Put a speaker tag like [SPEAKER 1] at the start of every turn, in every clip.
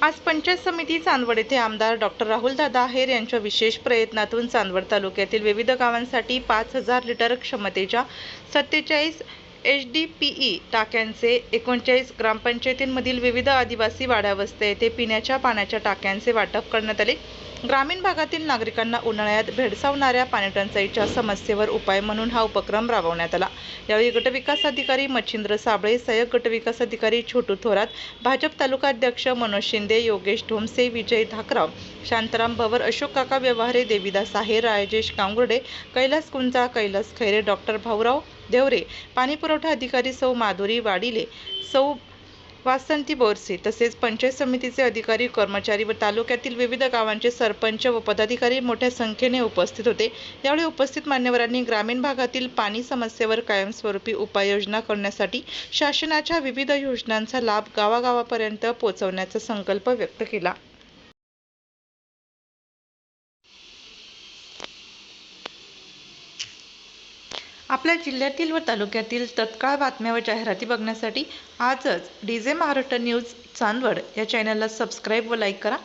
[SPEAKER 1] आज पंचायत समिती चांदवड येथे आमदार डॉक्टर राहुलदादा आहेर यांच्या विशेष प्रयत्नातून चांदवड तालुक्यातील विविध गावांसाठी 5,000 लिटर क्षमतेच्या 47 HDPE टाक्यांचे 39 ग्रामपंचायतींमधील विविध आदिवासी वाड्यावस्त्या येथे पिण्याच्या पाण्याच्या टाक्यांचे वाटप करण्यात आले। ग्रामीण भागातील नागरिकांना उन्हाळ्यात भेडसावणाऱ्या पाणीटंचाईच्या समस्येवर उपाय म्हणून हा उपक्रम राबवण्यात आला। यावेळी गटविकास अधिकारी मच्छिंद्र साबळे, सहाय्यक गटविकास अधिकारी छोटू थोरात, भाजप तालुका अध्यक्ष मनोज शिंदे, योगेश ढोमसे, विजय धाकराव, शांताराम भवर, अशोक काका व्यवहारे, देवीदास आहेर, राजेश कांगुर्डे, कैलास कुंचा, कैलास खैरे, डॉक्टर भाऊराव देवरे, पाणीपुरवठा अधिकारी सौ माधुरी वाडिले, सौ वासंती बोरसे तसेच पंचायत समितीचे अधिकारी, कर्मचारी व तालुक्यातील विविध गावांचे सरपंच व पदाधिकारी मोठ्या संख्येने उपस्थित होते। यावेळी उपस्थित मान्यवरांनी ग्रामीण भागातील पाणी समस्येवर कायमस्वरूपी उपाययोजना करण्यासाठी शासनाच्या विविध योजनांचा लाभ गावागावापर्यंत पोहोचवण्याचा संकल्प व्यक्त केला। आपल्या जिल्ह्यातील व तालुक्यातील तत्काळ बातम्या व जाहिराती बघण्यासाठी आजच DJ महाराष्ट्र न्यूज चांदवड या चॅनलला सबस्क्राईब व लाईक करा।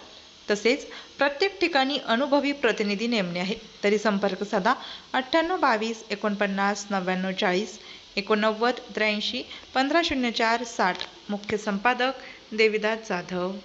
[SPEAKER 1] तसेच प्रत्येक ठिकाणी अनुभवी प्रतिनिधी नेमणे आहे, तरी संपर्क साधा 9822 49 99 40 89 83 1504 60। मुख्य संपादक देवीदास जाधव।